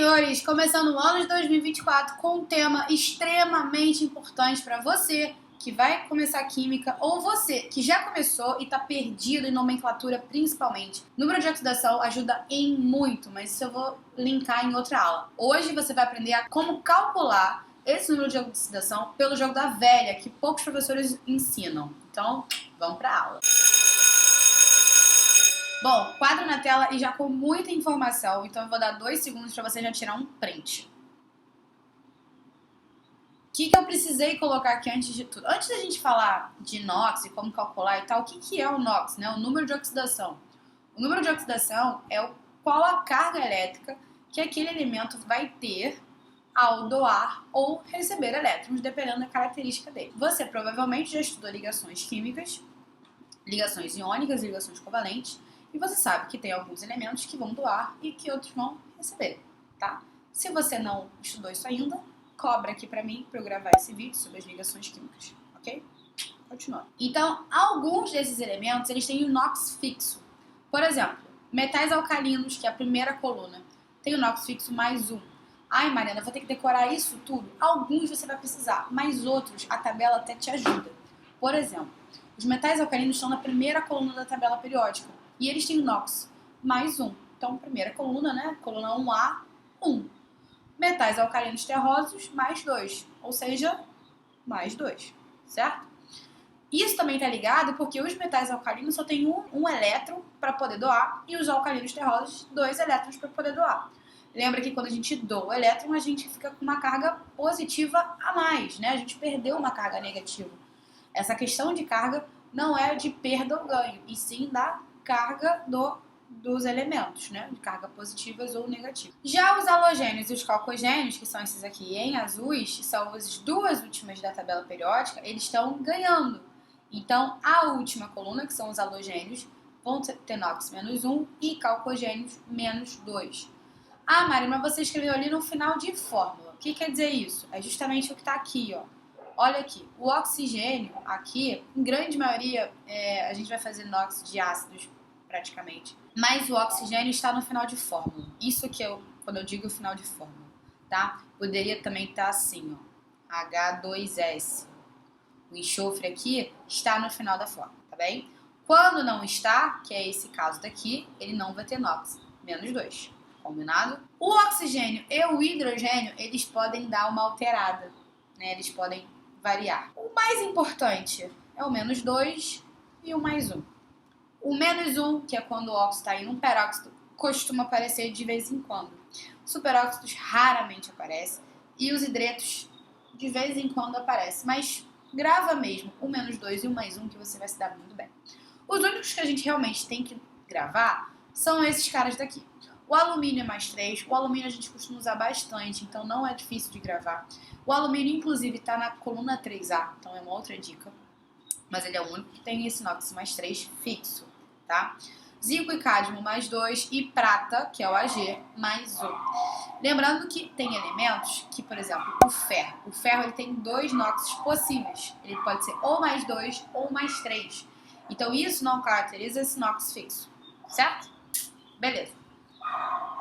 senhores, começando o ano de 2024 com um tema extremamente importante para você que vai começar química ou você que já começou e está perdido em nomenclatura principalmente. Número de oxidação ajuda em muito, mas isso eu vou linkar em outra aula. Hoje você vai aprender a como calcular esse número de oxidação pelo jogo da velha, que poucos professores ensinam. Então, vamos para a aula. Bom, quadro na tela e já com muita informação, então eu vou dar 2 segundos para você já tirar um print. O que eu precisei colocar aqui antes de tudo? Antes da gente falar de NOx e como calcular e tal, o que é o NOx, né? O número de oxidação. O número de oxidação é qual a carga elétrica que aquele elemento vai ter ao doar ou receber elétrons, dependendo da característica dele. Você provavelmente já estudou ligações químicas, ligações iônicas e ligações covalentes, e você sabe que tem alguns elementos que vão doar e que outros vão receber, tá? Se você não estudou isso ainda, cobra aqui pra mim pra eu gravar esse vídeo sobre as ligações químicas, ok? Continuando. Então, alguns desses elementos, eles têm o NOx fixo. Por exemplo, metais alcalinos, que é a primeira coluna, tem o NOx fixo mais 1. Ai, Mariana, vou ter que decorar isso tudo? Alguns você vai precisar, mas outros a tabela até te ajuda. Por exemplo, os metais alcalinos estão na primeira coluna da tabela periódica e eles têm o NOx mais 1. Então, primeira coluna, né? Coluna 1A, 1. Metais alcalinos terrosos, mais 2. Ou seja, mais 2, certo? Isso também está ligado porque os metais alcalinos só têm um elétron para poder doar e os alcalinos terrosos, 2 elétrons para poder doar. Lembra que quando a gente doa o elétron, a gente fica com uma carga positiva a mais, né? A gente perdeu uma carga negativa. Essa questão de carga não é de perda ou ganho, e sim da carga dos elementos, né? De carga positivas ou negativas. Já os halogênios e os calcogênios, que são esses aqui em azuis, são as duas últimas da tabela periódica, eles estão ganhando. Então, a última coluna, que são os halogênios, vão ter NOx menos 1 e calcogênios menos 2. Ah, Mari, mas você escreveu ali no final de fórmula. O que quer dizer isso? É justamente o que está aqui, ó. Olha aqui, o oxigênio aqui, em grande maioria, a gente vai fazer NOx de ácidos praticamente. Mas o oxigênio está no final de fórmula. Isso que quando eu digo final de fórmula, tá? Poderia também estar assim, ó. H2S. O enxofre aqui está no final da fórmula, tá bem? Quando não está, que é esse caso daqui, ele não vai ter NOx, menos 2. Combinado? O oxigênio e o hidrogênio, eles podem dar uma alterada, né? Eles podem variar. O mais importante é o menos 2 e o mais 1. O menos 1, que é quando o óxido está em um peróxido, costuma aparecer de vez em quando. Os superóxidos raramente aparecem e os hidretos de vez em quando aparecem, mas grava mesmo o menos 2 e o mais 1 que você vai se dar muito bem. Os únicos que a gente realmente tem que gravar são esses caras daqui. O alumínio é mais 3, o alumínio a gente costuma usar bastante, então não é difícil de gravar. O alumínio, inclusive, está na coluna 3A, então é uma outra dica. Mas ele é o único que tem esse NOx mais 3 fixo, tá? Zinco e cádmio mais 2 e prata, que é o Ag, mais 1. Lembrando que tem elementos que, por exemplo, o ferro. O ferro ele tem 2 NOx possíveis. Ele pode ser ou mais 2 ou mais 3. Então isso não caracteriza esse NOx fixo, certo? Beleza.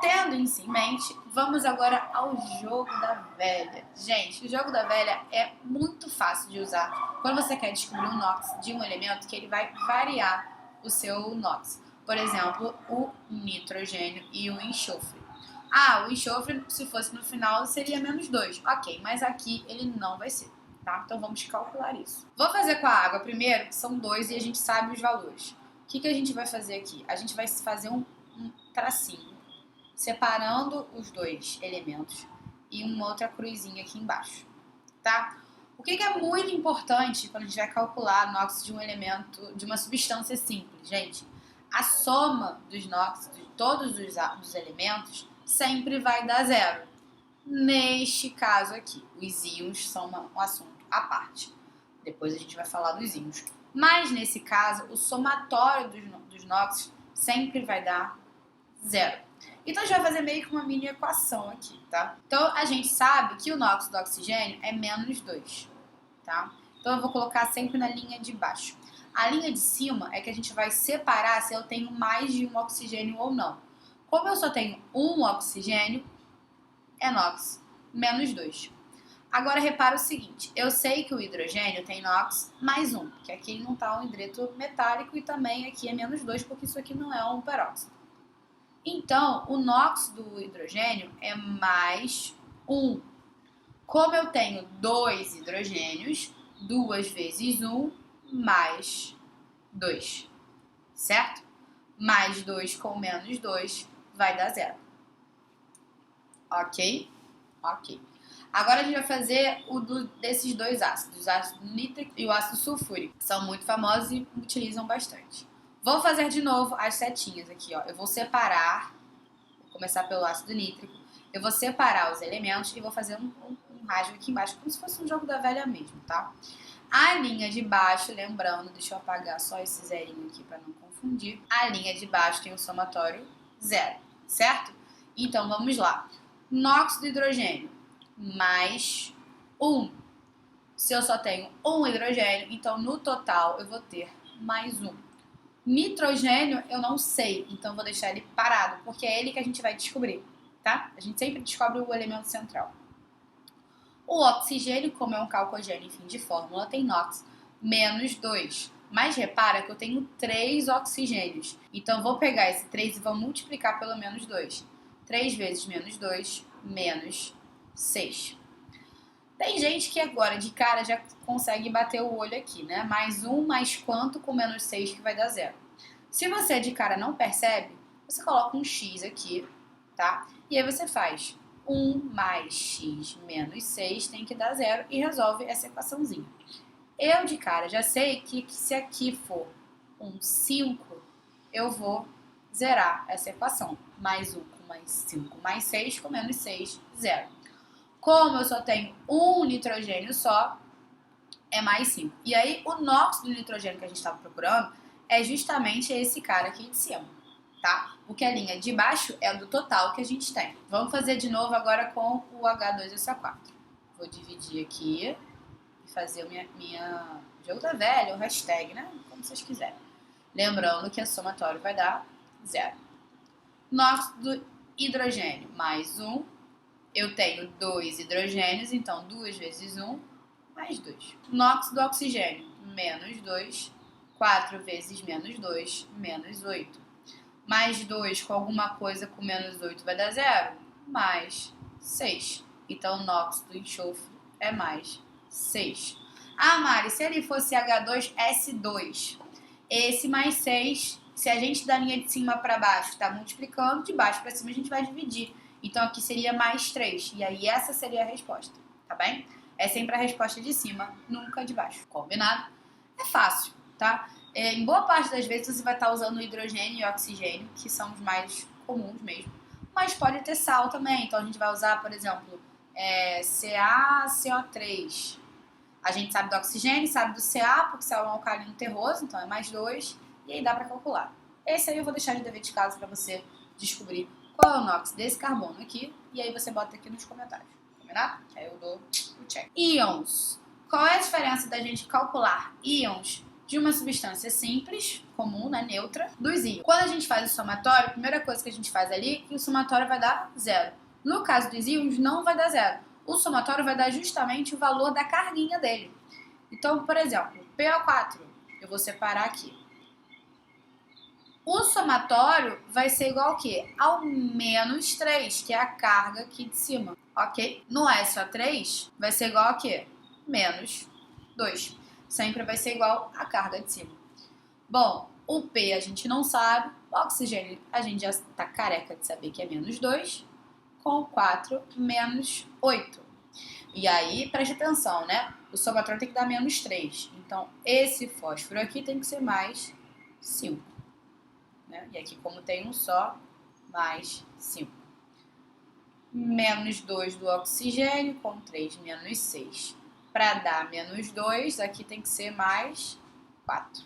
Tendo isso em mente, vamos agora ao jogo da velha. Gente, o jogo da velha é muito fácil de usar quando você quer descobrir um NOx de um elemento que ele vai variar o seu NOx. Por exemplo, o nitrogênio e o enxofre. Ah, o enxofre, se fosse no final, seria menos 2. Ok, mas aqui ele não vai ser, tá? Então vamos calcular isso. Vou fazer com a água primeiro, que são 2 e a gente sabe os valores. O que a gente vai fazer aqui? A gente vai fazer um tracinho, separando os 2 elementos e uma outra cruzinha aqui embaixo, tá? O que é muito importante quando a gente vai calcular NOx de um elemento, de uma substância simples, gente? A soma dos NOx de todos os elementos sempre vai dar 0. Neste caso aqui, os íons são um assunto à parte. Depois a gente vai falar dos íons. Mas nesse caso, o somatório dos NOx sempre vai dar 0. Então a gente vai fazer meio que uma mini equação aqui, tá? Então a gente sabe que o NOx do oxigênio é menos 2, tá? Então eu vou colocar sempre na linha de baixo. A linha de cima é que a gente vai separar se eu tenho mais de um oxigênio ou não. Como eu só tenho um oxigênio, é NOx, menos 2. Agora repara o seguinte, eu sei que o hidrogênio tem NOx mais 1, porque aqui não está um hidreto metálico e também aqui é menos 2, porque isso aqui não é um peróxido. Então, o NOx do hidrogênio é mais 1. Como eu tenho 2 hidrogênios, 2 vezes 1 mais 2, certo? Mais 2 com menos 2 vai dar 0. Ok? Ok. Agora a gente vai fazer desses dois ácidos, o ácido nítrico e o ácido sulfúrico. São muito famosos e utilizam bastante. Vou fazer de novo as setinhas aqui, ó. Eu vou separar, vou começar pelo ácido nítrico, eu vou separar os elementos e vou fazer um rasgo aqui embaixo, como se fosse um jogo da velha mesmo, tá? A linha de baixo, lembrando, deixa eu apagar só esse zerinho aqui para não confundir. A linha de baixo tem o somatório 0, certo? Então, vamos lá. NOx do hidrogênio mais 1. Se eu só tenho um hidrogênio, então no total eu vou ter mais 1. Nitrogênio eu não sei, então vou deixar ele parado, porque é ele que a gente vai descobrir, tá? A gente sempre descobre o elemento central. O oxigênio, como é um calcogênio em fim de fórmula, tem NOx menos 2. Mas repara que eu tenho 3 oxigênios. Então, vou pegar esse 3 e vou multiplicar pelo menos 2. 3 vezes menos 2, menos 6. Tem gente que agora, de cara, já consegue bater o olho aqui, né? Mais 1 mais quanto com menos 6 que vai dar 0. Se você de cara não percebe, você coloca um x aqui, tá? E aí você faz 1 mais x menos 6 tem que dar 0 e resolve essa equaçãozinha. Eu de cara já sei que se aqui for um 5, eu vou zerar essa equação. Mais 1 com mais 5 mais 6 com menos 6, 0. Como eu só tenho um nitrogênio só, é mais 5. E aí o NOx do nitrogênio que a gente estava procurando é justamente esse cara aqui de cima, tá? Porque a linha de baixo é do total que a gente tem. Vamos fazer de novo agora com o H2SO4. Vou dividir aqui e fazer o minha jogo da velha, o hashtag, né? Como vocês quiserem. Lembrando que a somatório vai dar 0. NOx do hidrogênio mais 1. Eu tenho 2 hidrogênios, então 2 vezes 1 mais 2. NOx do oxigênio, menos 2. 4 vezes menos 2, menos 8. Mais 2 com alguma coisa com menos 8 vai dar 0, mais 6. Então, o NOx do enxofre é mais 6. Ah, Mari, se ele fosse H2S2, esse mais 6, se a gente da linha de cima para baixo está multiplicando, de baixo para cima a gente vai dividir. Então, aqui seria mais 3. E aí, essa seria a resposta, tá bem? É sempre a resposta de cima, nunca de baixo. Combinado? É fácil, tá? Em boa parte das vezes você vai estar usando hidrogênio e oxigênio, que são os mais comuns mesmo. Mas pode ter sal também. Então, a gente vai usar, por exemplo, CaCO3. A gente sabe do oxigênio, sabe do Ca, porque Ca é um alcalino terroso, então é mais 2. E aí dá para calcular. Esse aí eu vou deixar de dever de casa para você descobrir qual é o NOx desse carbono aqui. E aí você bota aqui nos comentários. Combinado? Aí eu dou o check. Íons. Qual é a diferença da gente calcular íons de uma substância simples, comum, né, neutra, dos íons? Quando a gente faz o somatório, a primeira coisa que a gente faz ali é que o somatório vai dar 0. No caso dos íons, não vai dar 0. O somatório vai dar justamente o valor da carguinha dele. Então, por exemplo, PO4, eu vou separar aqui. O somatório vai ser igual ao quê? Ao menos 3, que é a carga aqui de cima, ok? No SO3 vai ser igual a quê? Menos 2. Sempre vai ser igual à carga de cima. Bom, o P a gente não sabe, o oxigênio a gente já está careca de saber que é menos 2, com 4 menos 8. E aí, preste atenção, né? O somatório tem que dar menos 3. Então, esse fósforo aqui tem que ser mais 5. Né? E aqui, como tem um só, mais 5. Menos 2 do oxigênio, com 3 menos 6. Para dar menos 2, aqui tem que ser mais 4.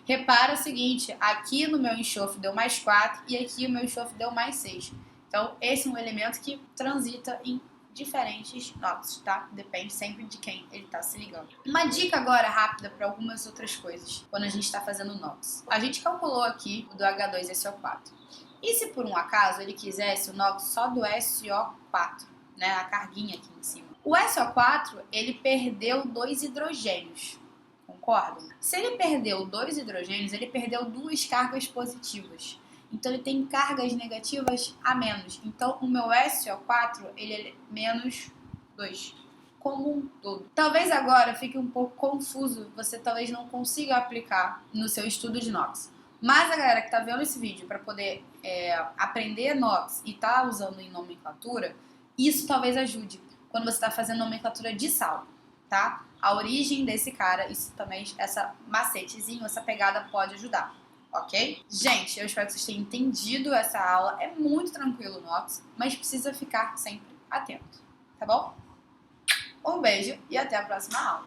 Repara o seguinte, aqui no meu enxofre deu mais 4 e aqui o meu enxofre deu mais 6. Então, esse é um elemento que transita em diferentes NOx, tá? Depende sempre de quem ele tá se ligando. Uma dica agora rápida para algumas outras coisas, quando a gente está fazendo NOx. A gente calculou aqui o do H2SO4. E se por um acaso ele quisesse o NOx só do SO4, né, a carguinha aqui em cima? O SO4, ele perdeu 2 hidrogênios, concordam? Se ele perdeu 2 hidrogênios, ele perdeu 2 cargas positivas. Então ele tem cargas negativas a menos. Então o meu SO4, ele é menos 2. Como um todo. Talvez agora fique um pouco confuso, você talvez não consiga aplicar no seu estudo de NOx. Mas a galera que está vendo esse vídeo para poder aprender NOx e tá usando em nomenclatura, isso talvez ajude quando você está fazendo nomenclatura de sal, tá? A origem desse cara, isso também, essa macetezinho, essa pegada pode ajudar, ok? Gente, eu espero que vocês tenham entendido essa aula. É muito tranquilo o NOx, mas precisa ficar sempre atento, tá bom? Um beijo e até a próxima aula.